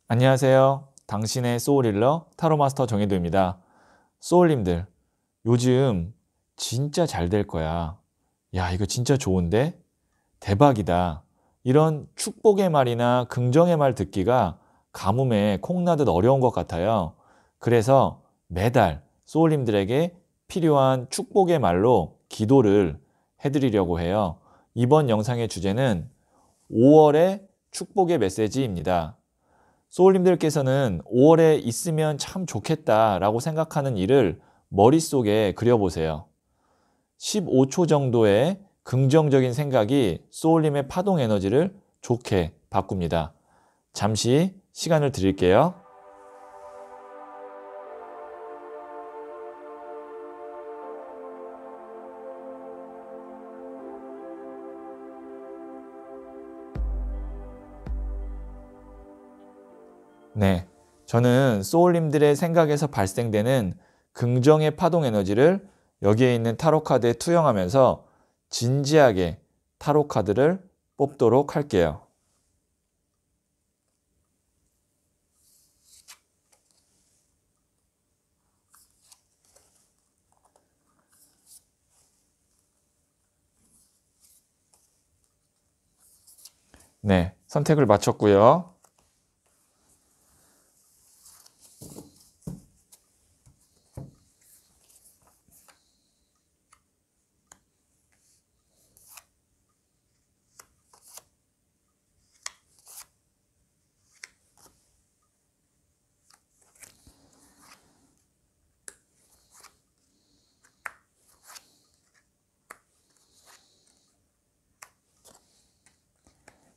안녕하세요. 당신의 소울힐러 타로마스터 정혜도입니다. 소울님들, 요즘 진짜 잘 될 거야. 야, 이거 진짜 좋은데? 대박이다. 이런 축복의 말이나 긍정의 말 듣기가 가뭄에 콩나듯 어려운 것 같아요. 그래서 매달 소울님들에게 필요한 축복의 말로 기도를 해드리려고 해요. 이번 영상의 주제는 5월의 축복의 메시지입니다. 소울님들께서는 5월에 있으면 참 좋겠다라고 생각하는 일을 머릿속에 그려보세요. 15초 정도의 긍정적인 생각이 소울님의 파동 에너지를 좋게 바꿉니다. 잠시 시간을 드릴게요. 네, 저는 소울님들의 생각에서 발생되는 긍정의 파동 에너지를 여기에 있는 타로 카드에 투영하면서 진지하게 타로 카드를 뽑도록 할게요. 네, 선택을 마쳤고요.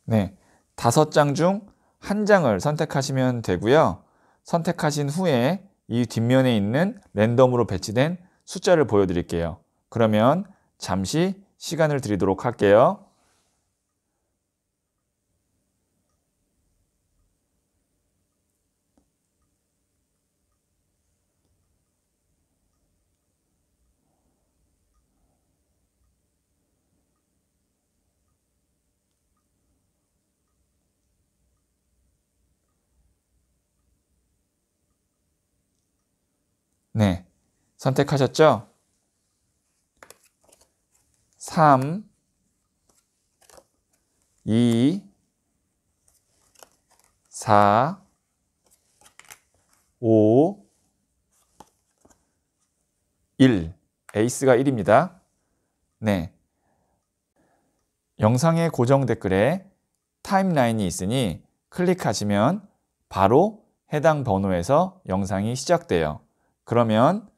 네, 5장 중 한 장을 선택하시면 되고요. 선택하신 후에 이 뒷면에 있는 랜덤으로 배치된 숫자를 보여드릴게요. 그러면 잠시 시간을 드리도록 할게요. 네, 선택하셨죠? 3, 2, 4, 5, 1. 에이스가 1입니다. 네. 영상의 고정 댓글에 타임라인이 있으니 클릭하시면 바로 해당 번호에서 영상이 시작돼요. 그러면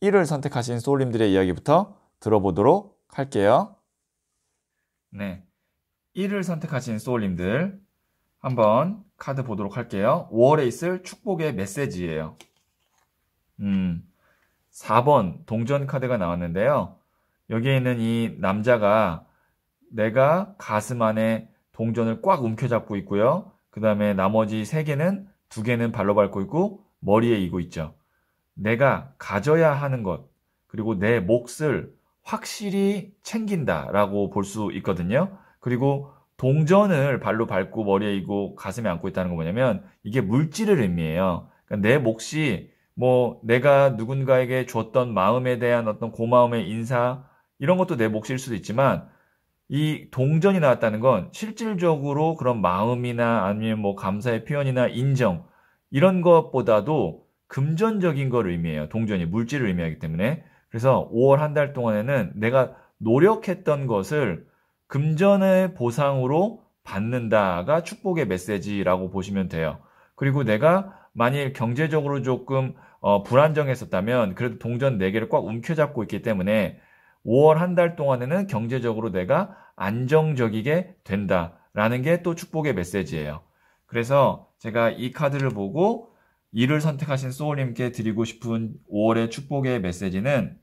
1을 선택하신 소울님들의 이야기부터 들어보도록 할게요. 네, 1을 선택하신 소울님들 한번 카드 보도록 할게요. 5월에 있을 축복의 메시지예요. 4번 동전 카드가 나왔는데요. 여기에 있는 이 남자가 내가 가슴 안에 동전을 꽉 움켜잡고 있고요. 그 다음에 나머지 3개는 2개는 발로 밟고 있고 머리에 이고 있죠. 내가 가져야 하는 것, 그리고 내 몫을 확실히 챙긴다라고 볼 수 있거든요. 그리고 동전을 발로 밟고 머리에 이고 가슴에 안고 있다는 건 뭐냐면 이게 물질을 의미해요. 그러니까 내 몫이 뭐 내가 누군가에게 줬던 마음에 대한 어떤 고마움의 인사 이런 것도 내 몫일 수도 있지만 이 동전이 나왔다는 건 실질적으로 그런 마음이나 아니면 뭐 감사의 표현이나 인정 이런 것보다도 금전적인 걸 의미해요. 동전이 물질을 의미하기 때문에. 그래서 5월 한 달 동안에는 내가 노력했던 것을 금전의 보상으로 받는다가 축복의 메시지라고 보시면 돼요. 그리고 내가 만일 경제적으로 조금 불안정했었다면 그래도 동전 4개를 꽉 움켜잡고 있기 때문에 5월 한 달 동안에는 경제적으로 내가 안정적이게 된다라는 게 또 축복의 메시지예요. 그래서 제가 이 카드를 보고 이를 선택하신 소울님께 드리고 싶은 5월의 축복의 메시지는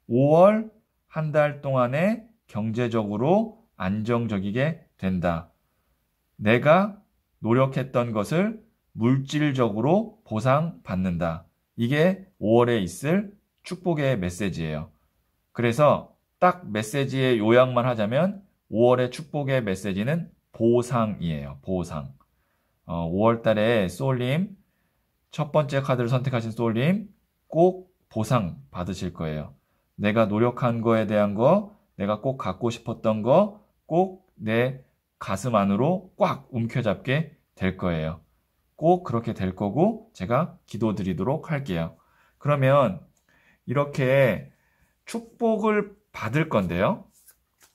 5월 한 달 동안에 경제적으로 안정적이게 된다. 내가 노력했던 것을 물질적으로 보상받는다. 이게 5월에 있을 축복의 메시지예요. 그래서 딱 메시지의 요약만 하자면 5월의 축복의 메시지는 보상이에요. 보상. 5월 달에 소울님, 첫 번째 카드를 선택하신 소울님, 꼭 보상 받으실 거예요. 내가 노력한 거에 대한 거, 내가 꼭 갖고 싶었던 거, 꼭 내 가슴 안으로 꽉 움켜잡게 될 거예요. 꼭 그렇게 될 거고, 제가 기도드리도록 할게요. 그러면 이렇게 축복을 받을 건데요.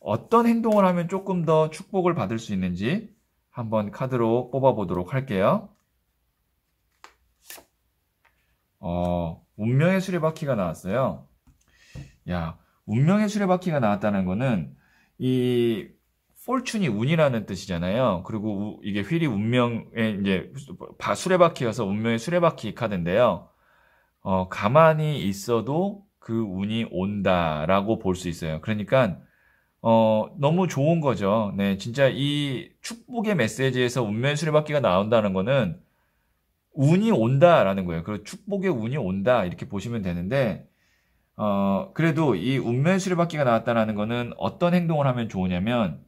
어떤 행동을 하면 조금 더 축복을 받을 수 있는지 한번 카드로 뽑아보도록 할게요. 운명의 수레바퀴가 나왔어요. 야, 운명의 수레바퀴가 나왔다는 거는 이 fortune이 운이라는 뜻이잖아요. 그리고 이게 휠이 운명의 이제 수레바퀴여서 운명의 수레바퀴 카드인데요. 가만히 있어도 그 운이 온다라고 볼 수 있어요. 그러니까 너무 좋은 거죠. 네, 진짜 이 축복의 메시지에서 운명의 수레바퀴가 나온다는 거는 운이 온다라는 거예요. 그리고 축복의 운이 온다 이렇게 보시면 되는데 그래도 이 운명의 수레바퀴가 나왔다는 거는 어떤 행동을 하면 좋으냐면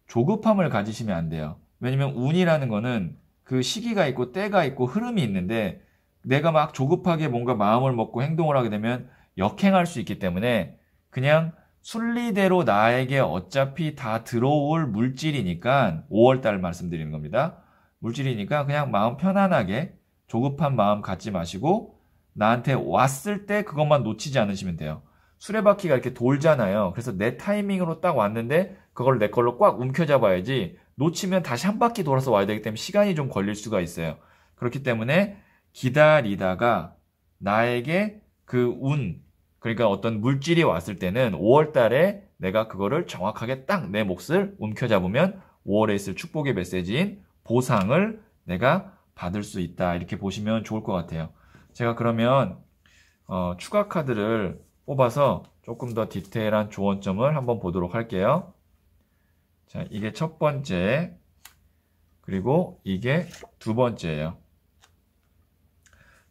조급함을 가지시면 안 돼요. 왜냐면 운이라는 거는 그 시기가 있고 때가 있고 흐름이 있는데 내가 막 조급하게 뭔가 마음을 먹고 행동을 하게 되면 역행할 수 있기 때문에 그냥 순리대로 나에게 어차피 다 들어올 물질이니까 5월달 말씀드리는 겁니다. 물질이니까 그냥 마음 편안하게 조급한 마음 갖지 마시고 나한테 왔을 때 그것만 놓치지 않으시면 돼요. 수레바퀴가 이렇게 돌잖아요. 그래서 내 타이밍으로 딱 왔는데 그걸 내 걸로 꽉 움켜잡아야지 놓치면 다시 한 바퀴 돌아서 와야 되기 때문에 시간이 좀 걸릴 수가 있어요. 그렇기 때문에 기다리다가 나에게 그 운, 그러니까 어떤 물질이 왔을 때는 5월 달에 내가 그거를 정확하게 딱 내 몫을 움켜잡으면 5월에 있을 축복의 메시지인 보상을 내가 받을 수 있다. 이렇게 보시면 좋을 것 같아요. 제가 그러면 추가 카드를 뽑아서 조금 더 디테일한 조언점을 한번 보도록 할게요. 자, 이게 첫 번째, 그리고 이게 두 번째예요.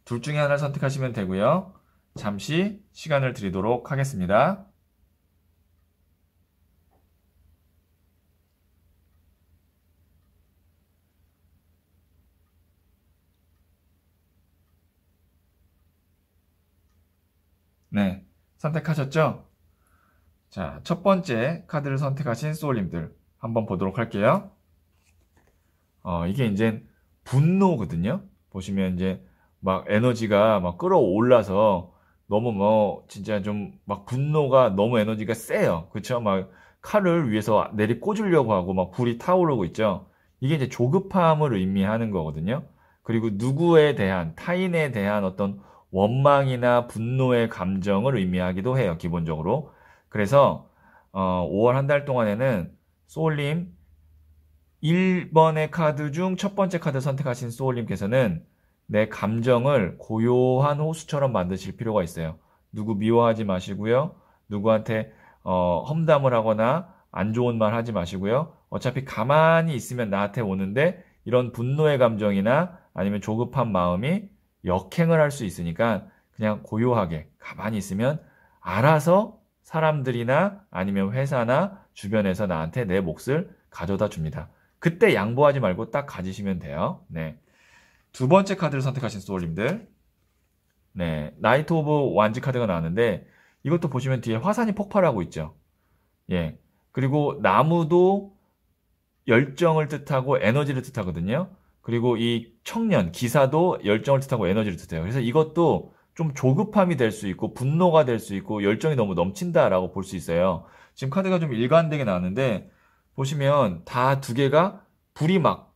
둘 중에 하나를 선택하시면 되고요. 잠시 시간을 드리도록 하겠습니다. 네, 선택하셨죠? 자, 첫 번째 카드를 선택하신 소울님들 한번 보도록 할게요. 이게 이제 분노거든요. 보시면 이제 막 에너지가 막 끌어올라서 너무 뭐 진짜 좀 막 분노가 너무 에너지가 세요. 그쵸? 막 칼을 위에서 내리 꽂으려고 하고 막 불이 타오르고 있죠. 이게 이제 조급함을 의미하는 거거든요. 그리고 누구에 대한 타인에 대한 어떤 원망이나 분노의 감정을 의미하기도 해요. 기본적으로. 그래서 5월 한 달 동안에는 소울님 1번의 카드 중 첫 번째 카드 선택하신 소울님께서는 내 감정을 고요한 호수처럼 만드실 필요가 있어요. 누구 미워하지 마시고요. 누구한테 험담을 하거나 안 좋은 말 하지 마시고요. 어차피 가만히 있으면 나한테 오는데 이런 분노의 감정이나 아니면 조급한 마음이 역행을 할 수 있으니까 그냥 고요하게 가만히 있으면 알아서 사람들이나 아니면 회사나 주변에서 나한테 내 몫을 가져다 줍니다. 그때 양보하지 말고 딱 가지시면 돼요. 네. 두 번째 카드를 선택하신 소울님들. 네. 나이트 오브 완즈 카드가 나왔는데 이것도 보시면 뒤에 화산이 폭발하고 있죠. 예. 그리고 나무도 열정을 뜻하고 에너지를 뜻하거든요. 그리고 이 청년, 기사도 열정을 뜻하고 에너지를 뜻해요. 그래서 이것도 좀 조급함이 될 수 있고 분노가 될 수 있고 열정이 너무 넘친다라고 볼 수 있어요. 지금 카드가 좀 일관되게 나왔는데 보시면 다 두 개가 불이 막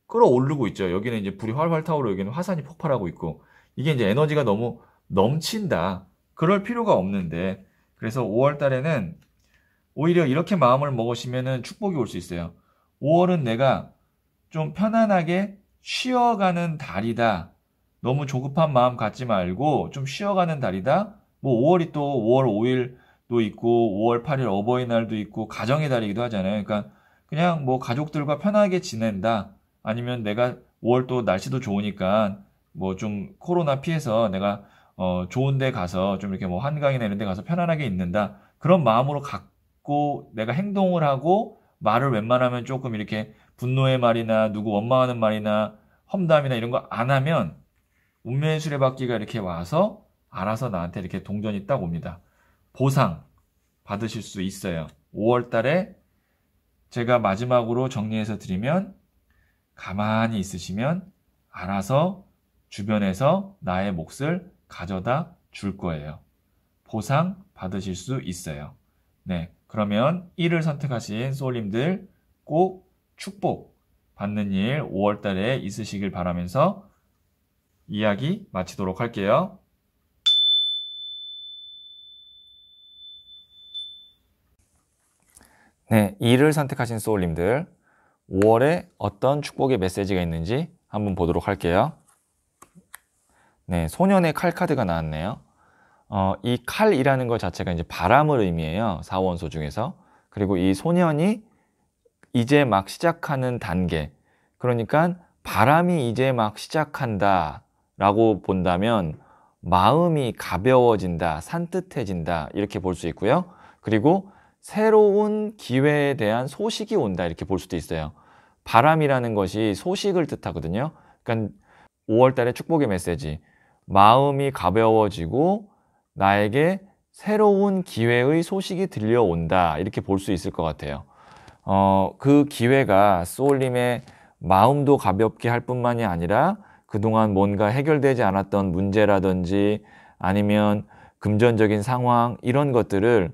끌어오르고 있죠. 여기는 이제 불이 활활 타오르고 여기는 화산이 폭발하고 있고 이게 이제 에너지가 너무 넘친다. 그럴 필요가 없는데 그래서 5월 달에는 오히려 이렇게 마음을 먹으시면은 축복이 올 수 있어요. 5월은 내가 좀 편안하게 쉬어가는 달이다. 너무 조급한 마음 갖지 말고 좀 쉬어가는 달이다. 뭐 5월이 또 5월 5일도 있고 5월 8일 어버이날도 있고 가정의 달이기도 하잖아요. 그러니까 그냥 뭐 가족들과 편하게 지낸다. 아니면 내가 5월 또 날씨도 좋으니까 뭐 좀 코로나 피해서 내가 좋은 데 가서 좀 이렇게 뭐 한강이나 이런 데 가서 편안하게 있는다. 그런 마음으로 갖고 내가 행동을 하고 말을 웬만하면 조금 이렇게 분노의 말이나 누구 원망하는 말이나 험담이나 이런 거 안 하면 운명의 수레바퀴가 이렇게 와서 알아서 나한테 이렇게 동전이 딱 옵니다. 보상 받으실 수 있어요. 5월 달에 제가 마지막으로 정리해서 드리면 가만히 있으시면 알아서 주변에서 나의 몫을 가져다 줄 거예요. 보상 받으실 수 있어요. 네, 그러면 1을 선택하신 소울님들 꼭 축복 받는 일 5월 달에 있으시길 바라면서 이야기 마치도록 할게요. 네, 2를 선택하신 소울님들 5월에 어떤 축복의 메시지가 있는지 한번 보도록 할게요. 네, 소년의 칼 카드가 나왔네요. 이 칼이라는 것 자체가 이제 바람을 의미해요. 4원소 중에서. 그리고 이 소년이 이제 막 시작하는 단계. 그러니까 바람이 이제 막 시작한다 라고 본다면 마음이 가벼워진다, 산뜻해진다 이렇게 볼 수 있고요. 그리고 새로운 기회에 대한 소식이 온다 이렇게 볼 수도 있어요. 바람이라는 것이 소식을 뜻하거든요. 그러니까 5월 달의 축복의 메시지. 마음이 가벼워지고 나에게 새로운 기회의 소식이 들려온다 이렇게 볼 수 있을 것 같아요. 그 기회가 소울님의 마음도 가볍게 할 뿐만이 아니라 그동안 뭔가 해결되지 않았던 문제라든지 아니면 금전적인 상황 이런 것들을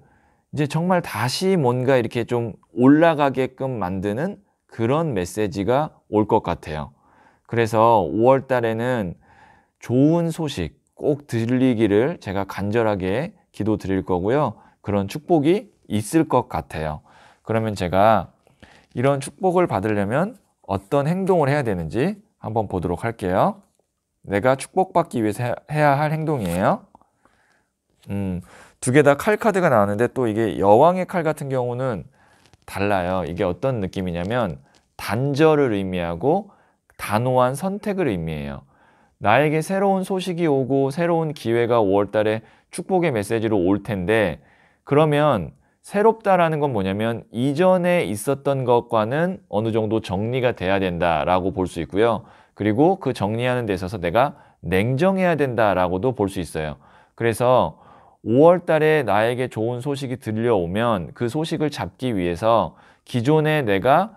이제 정말 다시 뭔가 이렇게 좀 올라가게끔 만드는 그런 메시지가 올 것 같아요. 그래서 5월 달에는 좋은 소식 꼭 들리기를 제가 간절하게 기도 드릴 거고요. 그런 축복이 있을 것 같아요. 그러면 제가 이런 축복을 받으려면 어떤 행동을 해야 되는지 한번 보도록 할게요. 내가 축복받기 위해서 해야 할 행동이에요. 두 개 다 칼 카드가 나왔는데 또 이게 여왕의 칼 같은 경우는 달라요. 이게 어떤 느낌이냐면 단절을 의미하고 단호한 선택을 의미해요. 나에게 새로운 소식이 오고 새로운 기회가 5월 달에 축복의 메시지로 올 텐데 그러면 새롭다라는 건 뭐냐면 이전에 있었던 것과는 어느 정도 정리가 돼야 된다라고 볼 수 있고요. 그리고 그 정리하는 데 있어서 내가 냉정해야 된다라고도 볼 수 있어요. 그래서 5월 달에 나에게 좋은 소식이 들려오면 그 소식을 잡기 위해서 기존에 내가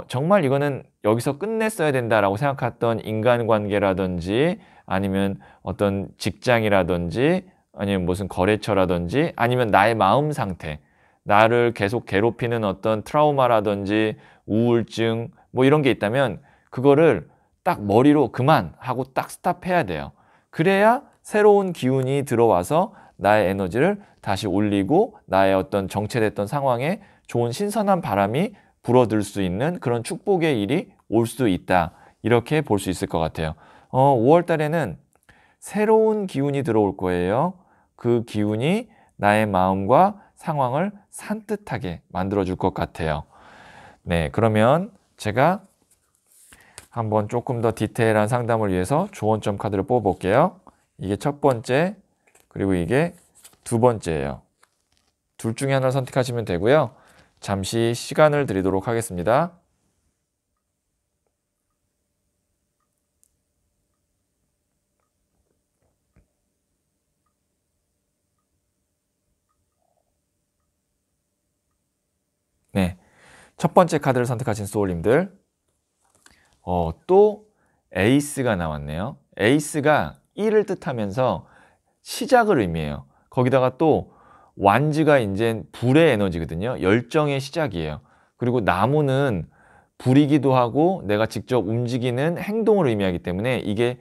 정말 이거는 여기서 끝냈어야 된다라고 생각했던 인간관계라든지 아니면 어떤 직장이라든지 아니면 무슨 거래처라든지 아니면 나의 마음 상태 나를 계속 괴롭히는 어떤 트라우마라든지 우울증 뭐 이런 게 있다면 그거를 딱 머리로 그만하고 딱 스탑해야 돼요. 그래야 새로운 기운이 들어와서 나의 에너지를 다시 올리고 나의 어떤 정체됐던 상황에 좋은 신선한 바람이 불어들 수 있는 그런 축복의 일이 올 수 있다. 이렇게 볼 수 있을 것 같아요. 5월 달에는 새로운 기운이 들어올 거예요. 그 기운이 나의 마음과 상황을 산뜻하게 만들어줄 것 같아요. 네, 그러면 제가 한번 조금 더 디테일한 상담을 위해서 조언점 카드를 뽑아볼게요. 이게 첫 번째, 그리고 이게 두 번째예요. 둘 중에 하나를 선택하시면 되고요. 잠시 시간을 드리도록 하겠습니다. 네, 첫 번째 카드를 선택하신 소울님들 또 에이스가 나왔네요. 에이스가 1을 뜻하면서 시작을 의미해요. 거기다가 또 완즈가 이제 불의 에너지거든요. 열정의 시작이에요. 그리고 나무는 불이기도 하고 내가 직접 움직이는 행동을 의미하기 때문에 이게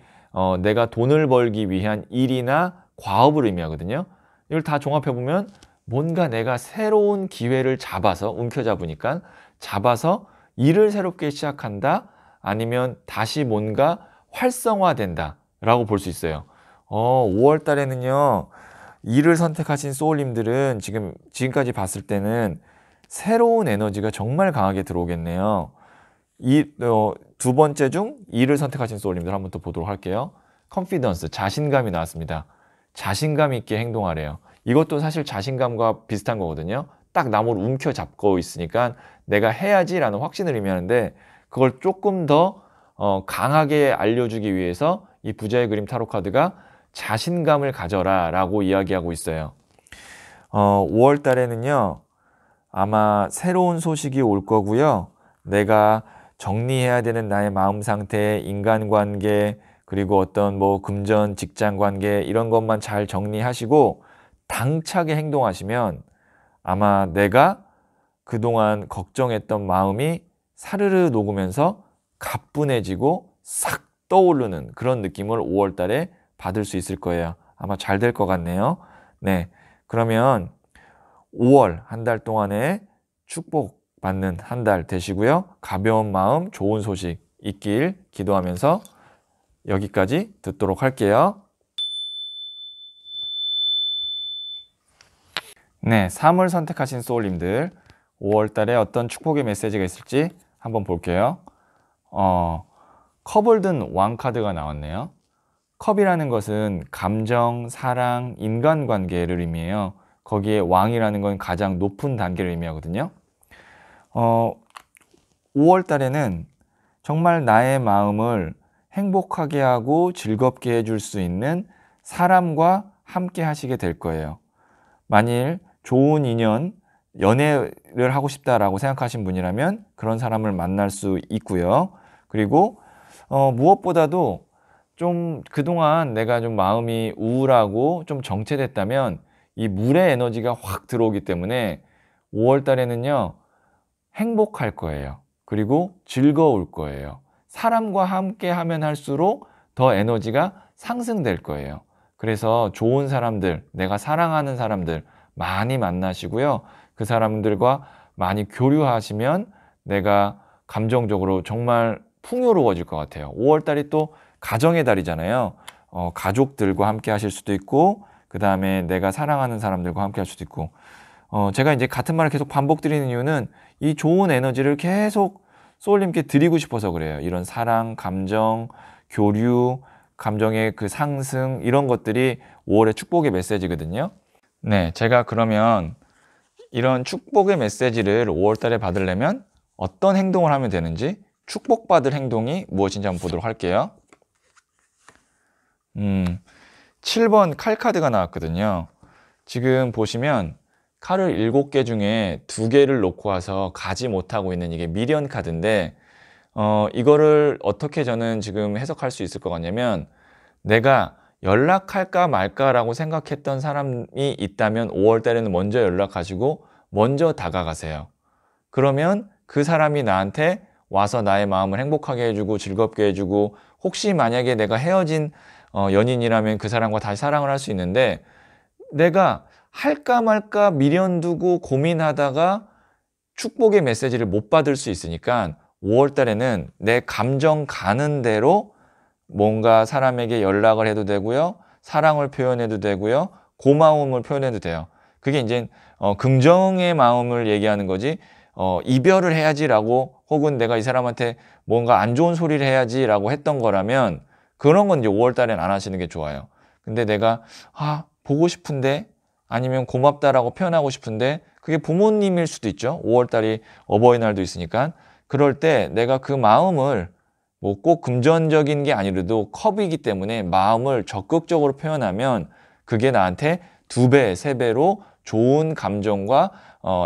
내가 돈을 벌기 위한 일이나 과업을 의미하거든요. 이걸 다 종합해보면 뭔가 내가 새로운 기회를 잡아서 움켜잡으니까 잡아서 일을 새롭게 시작한다 아니면 다시 뭔가 활성화된다 라고 볼 수 있어요. 5월 달에는요 일을 선택하신 소울님들은 지금까지 봤을 때는 새로운 에너지가 정말 강하게 들어오겠네요. 두 번째 중 일을 선택하신 소울님들 한번 또 보도록 할게요. 컨피던스, 자신감이 나왔습니다. 자신감 있게 행동하래요. 이것도 사실 자신감과 비슷한 거거든요. 딱 나무를 움켜잡고 있으니까 내가 해야지라는 확신을 의미하는데, 그걸 조금 더 강하게 알려주기 위해서 이 부자의 그림 타로 카드가 자신감을 가져라 라고 이야기하고 있어요. 5월 달에는요, 아마 새로운 소식이 올 거고요. 내가 정리해야 되는 나의 마음 상태, 인간관계, 그리고 어떤 뭐 금전, 직장 관계 이런 것만 잘 정리하시고 당차게 행동하시면 아마 내가 그동안 걱정했던 마음이 사르르 녹으면서 가뿐해지고 싹 떠오르는 그런 느낌을 5월 달에 받을 수 있을 거예요. 아마 잘 될 것 같네요. 네, 그러면 5월 한 달 동안에 축복받는 한 달 되시고요. 가벼운 마음, 좋은 소식 있길 기도하면서 여기까지 듣도록 할게요. 네, 3을 선택하신 소울님들 5월 달에 어떤 축복의 메시지가 있을지 한번 볼게요. 컵을 든 왕 카드가 나왔네요. 컵이라는 것은 감정, 사랑, 인간관계를 의미해요. 거기에 왕이라는 건 가장 높은 단계를 의미하거든요. 5월 달에는 정말 나의 마음을 행복하게 하고 즐겁게 해줄 수 있는 사람과 함께 하시게 될 거예요. 만일 좋은 인연, 연애를 하고 싶다라고 생각하신 분이라면 그런 사람을 만날 수 있고요. 그리고 무엇보다도 좀 그동안 내가 좀 마음이 우울하고 좀 정체됐다면 이 물의 에너지가 확 들어오기 때문에 5월 달에는요, 행복할 거예요. 그리고 즐거울 거예요. 사람과 함께 하면 할수록 더 에너지가 상승될 거예요. 그래서 좋은 사람들, 내가 사랑하는 사람들 많이 만나시고요. 그 사람들과 많이 교류하시면 내가 감정적으로 정말 풍요로워질 것 같아요. 5월 달이 또 가정의 달이잖아요. 가족들과 함께 하실 수도 있고, 그 다음에 내가 사랑하는 사람들과 함께 할 수도 있고, 제가 이제 같은 말을 계속 반복드리는 이유는 이 좋은 에너지를 계속 소울님께 드리고 싶어서 그래요. 이런 사랑, 감정, 교류, 감정의 그 상승, 이런 것들이 5월의 축복의 메시지거든요. 네, 제가 그러면 이런 축복의 메시지를 5월 달에 받으려면 어떤 행동을 하면 되는지, 축복받을 행동이 무엇인지 한번 보도록 할게요. 7번 칼 카드가 나왔거든요. 지금 보시면 칼을 7개 중에 2개를 놓고 와서 가지 못하고 있는 이게 미련 카드인데, 이거를 어떻게 저는 지금 해석할 수 있을 것 같냐면, 내가 연락할까 말까라고 생각했던 사람이 있다면 5월 달에는 먼저 연락하시고 먼저 다가가세요. 그러면 그 사람이 나한테 와서 나의 마음을 행복하게 해주고 즐겁게 해주고, 혹시 만약에 내가 헤어진 연인이라면 그 사람과 다시 사랑을 할 수 있는데, 내가 할까 말까 미련 두고 고민하다가 축복의 메시지를 못 받을 수 있으니까 5월 달에는 내 감정 가는 대로 뭔가 사람에게 연락을 해도 되고요, 사랑을 표현해도 되고요, 고마움을 표현해도 돼요. 그게 이제 긍정의 마음을 얘기하는 거지, 이별을 해야지라고, 혹은 내가 이 사람한테 뭔가 안 좋은 소리를 해야지라고 했던 거라면 그런 건 이제 5월 달엔 안 하시는 게 좋아요. 근데 내가 보고 싶은데, 아니면 고맙다라고 표현하고 싶은데, 그게 부모님일 수도 있죠. 5월 달이 어버이날도 있으니까. 그럴 때 내가 그 마음을 뭐 꼭 금전적인 게 아니라도 컵이기 때문에 마음을 적극적으로 표현하면 그게 나한테 2배, 3배로 좋은 감정과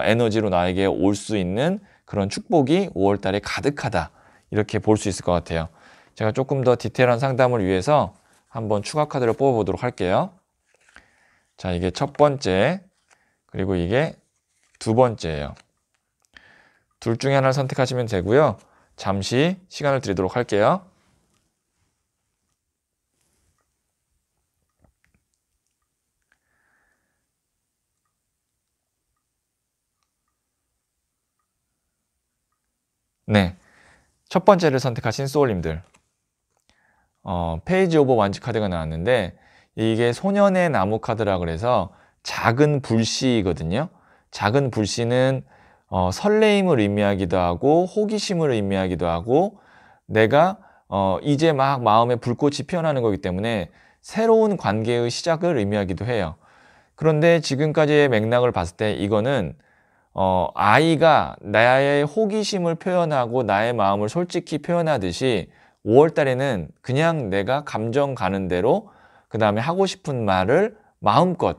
에너지로 나에게 올 수 있는 그런 축복이 5월 달에 가득하다, 이렇게 볼 수 있을 것 같아요. 제가 조금 더 디테일한 상담을 위해서 한번 추가 카드를 뽑아보도록 할게요. 자, 이게 첫 번째, 그리고 이게 두 번째예요. 둘 중에 하나를 선택하시면 되고요. 잠시 시간을 드리도록 할게요. 네, 첫 번째를 선택하신 소울님들, 페이지 오브 완즈 카드가 나왔는데, 이게 소년의 나무 카드라 그래서 작은 불씨거든요. 작은 불씨는 설레임을 의미하기도 하고 호기심을 의미하기도 하고, 내가 이제 막 마음에 불꽃이 피어나는 거기 때문에 새로운 관계의 시작을 의미하기도 해요. 그런데 지금까지의 맥락을 봤을 때 이거는 아이가 나의 호기심을 표현하고 나의 마음을 솔직히 표현하듯이 5월 달에는 그냥 내가 감정 가는 대로 그 다음에 하고 싶은 말을 마음껏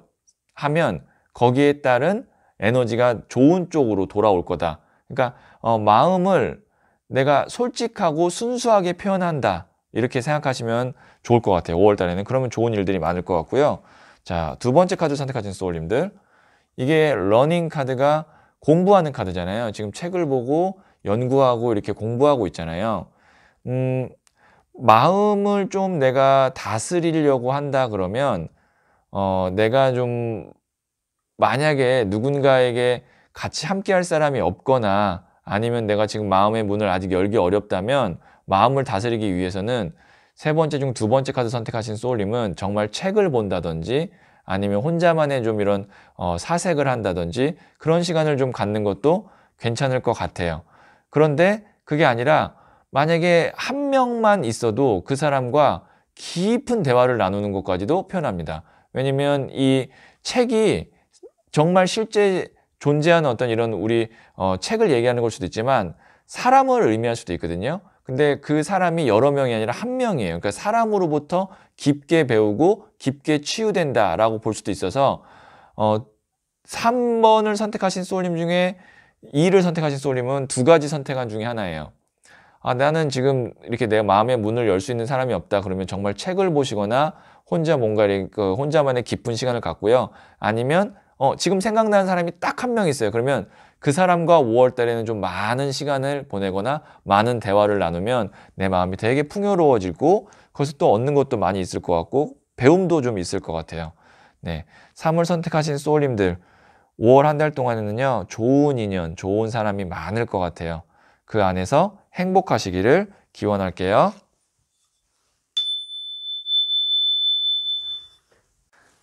하면 거기에 따른 에너지가 좋은 쪽으로 돌아올 거다. 그러니까 마음을 내가 솔직하고 순수하게 표현한다. 이렇게 생각하시면 좋을 것 같아요. 5월 달에는. 그러면 좋은 일들이 많을 것 같고요. 자, 두 번째 카드 선택하신 소울님들. 이게 러닝 카드가 공부하는 카드잖아요. 지금 책을 보고 연구하고 이렇게 공부하고 있잖아요. 마음을 좀 내가 다스리려고 한다 그러면 내가 좀 만약에 누군가에게 같이 함께 할 사람이 없거나 아니면 내가 지금 마음의 문을 아직 열기 어렵다면 마음을 다스리기 위해서는 세 번째 중 두 번째 카드 선택하신 소울님은 정말 책을 본다든지 아니면 혼자만의 좀 이런 사색을 한다든지 그런 시간을 좀 갖는 것도 괜찮을 것 같아요. 그런데 그게 아니라 만약에 한 명만 있어도 그 사람과 깊은 대화를 나누는 것까지도 편합니다. 왜냐면 이 책이 정말 실제 존재하는 어떤 이런 우리 책을 얘기하는 걸 수도 있지만 사람을 의미할 수도 있거든요. 근데 그 사람이 여러 명이 아니라 한 명이에요. 그러니까 사람으로부터 깊게 배우고 깊게 치유된다라고 볼 수도 있어서 3번을 선택하신 소울님 중에 2를 선택하신 소울님은 두 가지 선택한 중에 하나예요. 나는 지금 이렇게 내 마음의 문을 열 수 있는 사람이 없다. 그러면 정말 책을 보시거나 혼자 뭔가 혼자만의 깊은 시간을 갖고요. 아니면 지금 생각나는 사람이 딱 한 명 있어요. 그러면 그 사람과 5월 달에는 좀 많은 시간을 보내거나 많은 대화를 나누면 내 마음이 되게 풍요로워지고 거기서 또 얻는 것도 많이 있을 것 같고 배움도 좀 있을 것 같아요. 네, 3을 선택하신 소울님들 5월 한 달 동안에는요. 좋은 인연, 좋은 사람이 많을 것 같아요. 그 안에서 행복하시기를 기원할게요.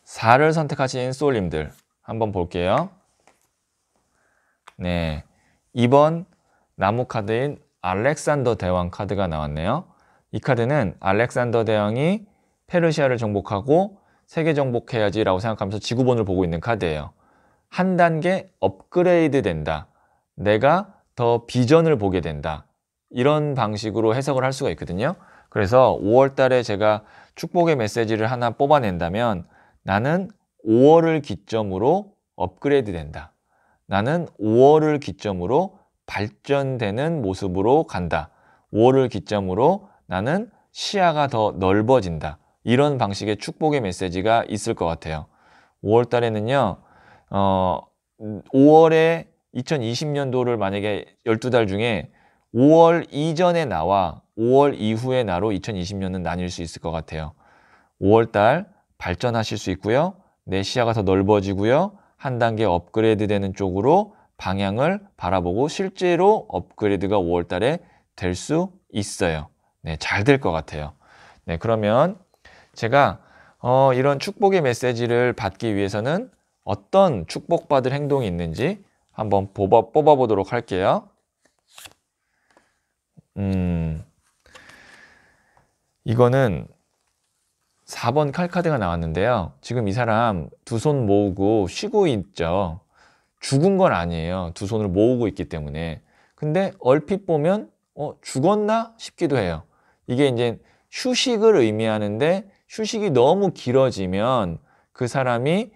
4를 선택하신 소울님들 한번 볼게요. 네, 2번 나무 카드인 알렉산더 대왕 카드가 나왔네요. 이 카드는 알렉산더 대왕이 페르시아를 정복하고 세계 정복해야지 라고 생각하면서 지구본을 보고 있는 카드예요. 한 단계 업그레이드 된다. 내가 더 비전을 보게 된다. 이런 방식으로 해석을 할 수가 있거든요. 그래서 5월 달에 제가 축복의 메시지를 하나 뽑아낸다면 나는 5월을 기점으로 업그레이드 된다. 나는 5월을 기점으로 발전되는 모습으로 간다. 5월을 기점으로 나는 시야가 더 넓어진다. 이런 방식의 축복의 메시지가 있을 것 같아요. 5월 달에는요. 5월에 2020년도를 만약에 12달 중에 5월 이전의 나와 5월 이후의 나로 2020년은 나뉠 수 있을 것 같아요. 5월 달 발전하실 수 있고요. 내 시야가 더 넓어지고요. 한 단계 업그레이드 되는 쪽으로 방향을 바라보고 실제로 업그레이드가 5월 달에 될 수 있어요. 네, 잘 될 것 같아요. 네, 그러면 제가 이런 축복의 메시지를 받기 위해서는 어떤 축복받을 행동이 있는지 한번 뽑아보도록 할게요. 이거는 4번 칼카드가 나왔는데요. 지금 이 사람 두 손 모으고 쉬고 있죠. 죽은 건 아니에요. 두 손을 모으고 있기 때문에. 근데 얼핏 보면 죽었나 싶기도 해요. 이게 이제 휴식을 의미하는데 휴식이 너무 길어지면 그 사람이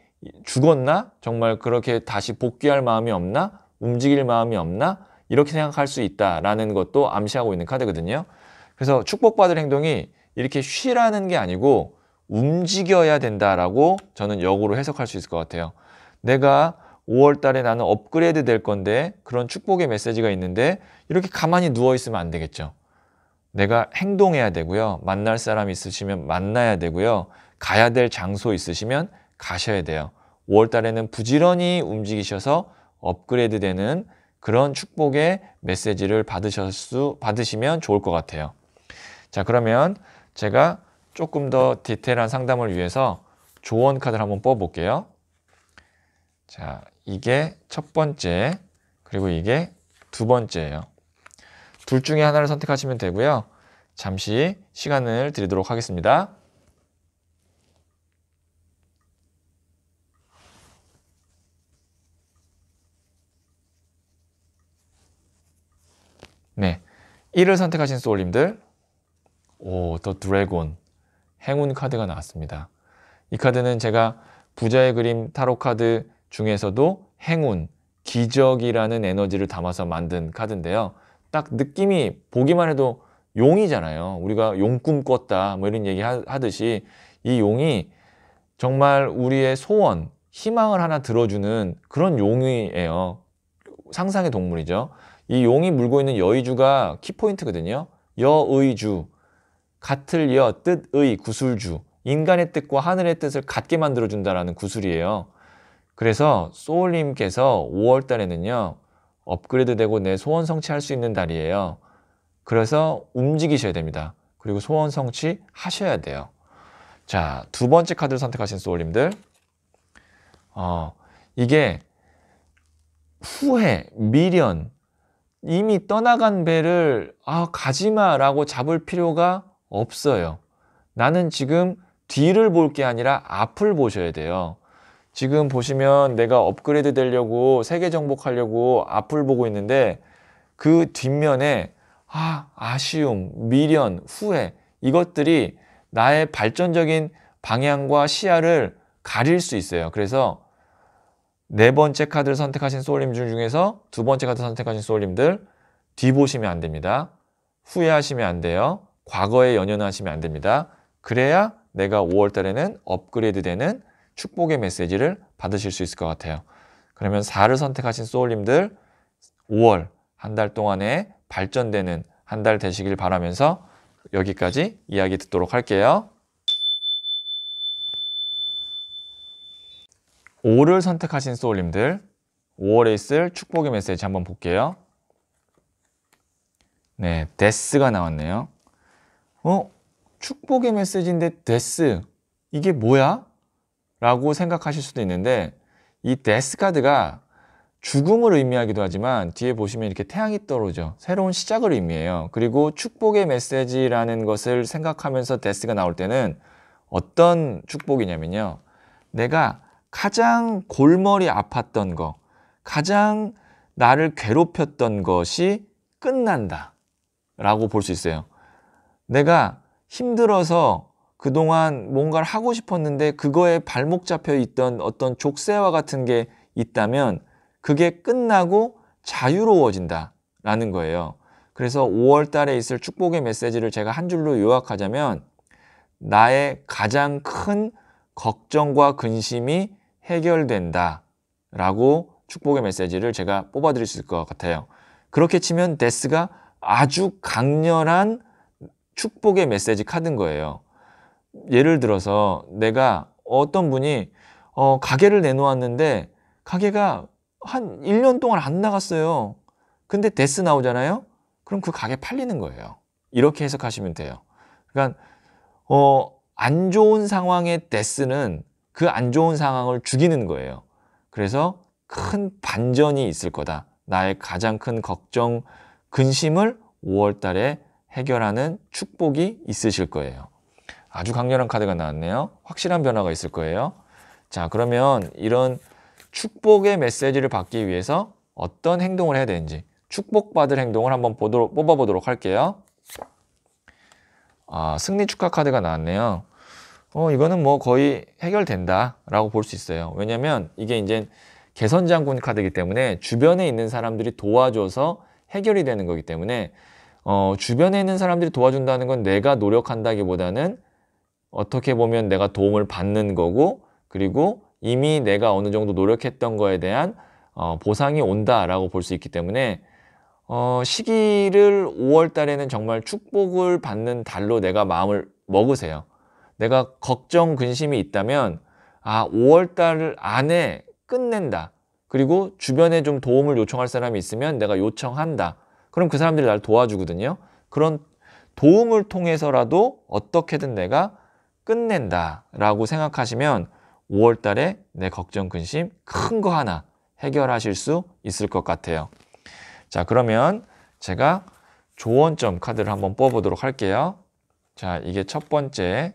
죽었나? 정말 그렇게 다시 복귀할 마음이 없나? 움직일 마음이 없나? 이렇게 생각할 수 있다라는 것도 암시하고 있는 카드거든요. 그래서 축복받을 행동이 이렇게 쉬라는 게 아니고 움직여야 된다라고 저는 역으로 해석할 수 있을 것 같아요. 내가 5월 달에 나는 업그레이드 될 건데 그런 축복의 메시지가 있는데 이렇게 가만히 누워 있으면 안 되겠죠. 내가 행동해야 되고요. 만날 사람 있으시면 만나야 되고요. 가야 될 장소 있으시면 가셔야 돼요. 5월 달에는 부지런히 움직이셔서 업그레이드 되는 그런 축복의 메시지를 받으시면 좋을 것 같아요. 자, 그러면 제가 조금 더 디테일한 상담을 위해서 조언 카드를 한번 뽑아볼게요. 자, 이게 첫 번째, 그리고 이게 두 번째예요. 둘 중에 하나를 선택하시면 되고요. 잠시 시간을 드리도록 하겠습니다. 1을 선택하신 소울님들, 오, 더 드래곤, 행운 카드가 나왔습니다. 이 카드는 제가 부자의 그림 타로 카드 중에서도 행운, 기적이라는 에너지를 담아서 만든 카드인데요. 딱 느낌이 보기만 해도 용이잖아요. 우리가 용꿈 꿨다 뭐 이런 얘기 하듯이 이 용이 정말 우리의 소원, 희망을 하나 들어주는 그런 용이에요. 상상의 동물이죠. 이 용이 물고 있는 여의주가 키포인트거든요. 여의주, 같을 여, 뜻의, 구술주, 인간의 뜻과 하늘의 뜻을 같게 만들어준다라는 구술이에요. 그래서 소울님께서 5월 달에는요, 업그레이드 되고 내 소원 성취할 수 있는 달이에요. 그래서 움직이셔야 됩니다. 그리고 소원 성취 하셔야 돼요. 자, 두 번째 카드를 선택하신 소울님들. 이게 후회, 미련, 이미 떠나간 배를 가지마라고 잡을 필요가 없어요. 나는 지금 뒤를 볼 게 아니라 앞을 보셔야 돼요. 지금 보시면 내가 업그레이드 되려고 세계 정복하려고 앞을 보고 있는데 그 뒷면에 아쉬움, 미련, 후회 이것들이 나의 발전적인 방향과 시야를 가릴 수 있어요. 그래서 네 번째 카드를 선택하신 소울님 중에서 두 번째 카드 선택하신 소울님들 뒤보시면 안 됩니다. 후회하시면 안 돼요. 과거에 연연하시면 안 됩니다. 그래야 내가 5월 달에는 업그레이드 되는 축복의 메시지를 받으실 수 있을 것 같아요. 그러면 4를 선택하신 소울님들 5월 한 달 동안에 발전되는 한 달 되시길 바라면서 여기까지 이야기 듣도록 할게요. 5를 선택하신 소울님들 5월에 있을 축복의 메시지 한번 볼게요. 네, 데스가 나왔네요. 축복의 메시지인데 데스 이게 뭐야? 라고 생각하실 수도 있는데 이 데스 카드가 죽음을 의미하기도 하지만 뒤에 보시면 이렇게 태양이 떨어져 새로운 시작을 의미해요. 그리고 축복의 메시지라는 것을 생각하면서 데스가 나올 때는 어떤 축복이냐면요. 내가 가장 골머리 아팠던 거, 가장 나를 괴롭혔던 것이 끝난다 라고 볼 수 있어요. 내가 힘들어서 그동안 뭔가를 하고 싶었는데 그거에 발목 잡혀 있던 어떤 족쇄와 같은 게 있다면 그게 끝나고 자유로워진다 라는 거예요. 그래서 5월 달에 있을 축복의 메시지를 제가 한 줄로 요약하자면 나의 가장 큰 걱정과 근심이 해결된다 라고 축복의 메시지를 제가 뽑아 드릴 수 있을 것 같아요. 그렇게 치면 데스가 아주 강렬한 축복의 메시지 카드인 거예요. 예를 들어서 내가 어떤 분이 가게를 내놓았는데 가게가 한 1년 동안 안 나갔어요. 근데 데스 나오잖아요. 그럼 그 가게 팔리는 거예요. 이렇게 해석하시면 돼요. 그러니까 안 좋은 상황의 데스는 그 안 좋은 상황을 죽이는 거예요. 그래서 큰 반전이 있을 거다. 나의 가장 큰 걱정, 근심을 5월 달에 해결하는 축복이 있으실 거예요. 아주 강렬한 카드가 나왔네요. 확실한 변화가 있을 거예요. 자, 그러면 이런 축복의 메시지를 받기 위해서 어떤 행동을 해야 되는지 축복받을 행동을 한번 뽑아보도록 할게요. 승리 축하 카드가 나왔네요. 이거는 뭐 거의 해결된다 라고 볼 수 있어요. 왜냐면 이게 이제 개선장군 카드이기 때문에 주변에 있는 사람들이 도와줘서 해결이 되는 거기 때문에 주변에 있는 사람들이 도와준다는 건 내가 노력한다기보다는 어떻게 보면 내가 도움을 받는 거고 그리고 이미 내가 어느 정도 노력했던 거에 대한 보상이 온다라고 볼 수 있기 때문에 시기를 5월 달에는 정말 축복을 받는 달로 내가 마음을 먹으세요. 내가 걱정, 근심이 있다면 5월 달 안에 끝낸다. 그리고 주변에 좀 도움을 요청할 사람이 있으면 내가 요청한다. 그럼 그 사람들이 나를 도와주거든요. 그런 도움을 통해서라도 어떻게든 내가 끝낸다 라고 생각하시면 5월 달에 내 걱정, 근심 큰 거 하나 해결하실 수 있을 것 같아요. 자, 그러면 제가 조언점 카드를 한번 뽑아보도록 할게요. 자, 이게 첫 번째,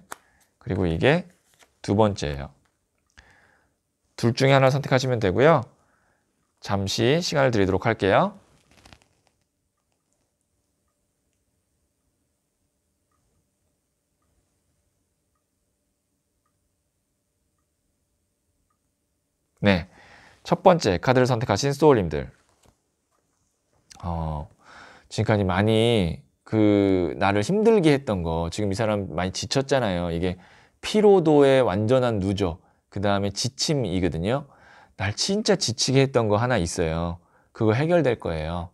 그리고 이게 두 번째예요. 둘 중에 하나 선택하시면 되고요. 잠시 시간을 드리도록 할게요. 네, 첫 번째 카드를 선택하신 소울님들, 지금까지 많이 나를 힘들게 했던 거, 지금 이 사람 많이 지쳤잖아요. 이게 피로도의 완전한 누적, 그 다음에 지침이거든요. 날 진짜 지치게 했던 거 하나 있어요. 그거 해결될 거예요.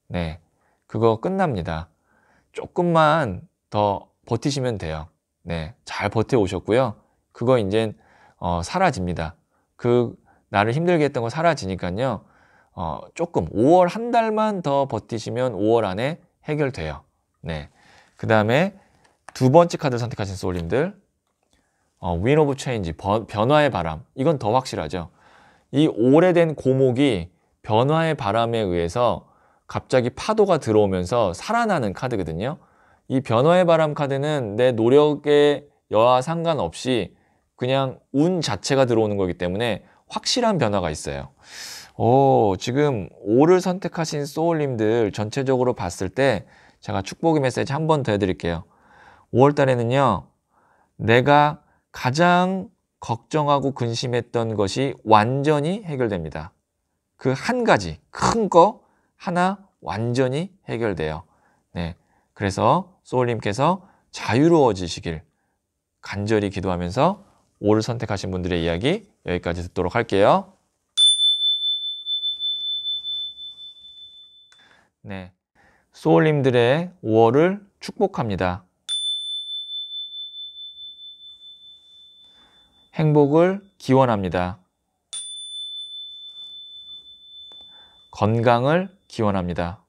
네, 그거 끝납니다. 조금만 더 버티시면 돼요. 네, 잘 버텨오셨고요. 그거 이제 사라집니다. 나를 힘들게 했던 거 사라지니까요. 조금 5월 한 달만 더 버티시면 5월 안에 해결돼요. 네, 그 다음에 두 번째 카드 선택하신 소울님들, 윈 오브 체인지, 변화의 바람. 이건 더 확실하죠. 이 오래된 고목이 변화의 바람에 의해서 갑자기 파도가 들어오면서 살아나는 카드거든요. 이 변화의 바람 카드는 내 노력에 여하 상관없이 그냥 운 자체가 들어오는 거기 때문에 확실한 변화가 있어요. 지금 5를 선택하신 소울님들 전체적으로 봤을 때 제가 축복의 메시지 한 번 더 해드릴게요. 5월 달에는요, 내가 가장 걱정하고 근심했던 것이 완전히 해결됩니다. 그 한 가지 큰 거 하나 완전히 해결돼요. 네, 그래서 소울님께서 자유로워지시길 간절히 기도하면서 5를 선택하신 분들의 이야기 여기까지 듣도록 할게요. 네, 소울님들의 5월을 축복합니다. 행복을 기원합니다. 건강을 기원합니다.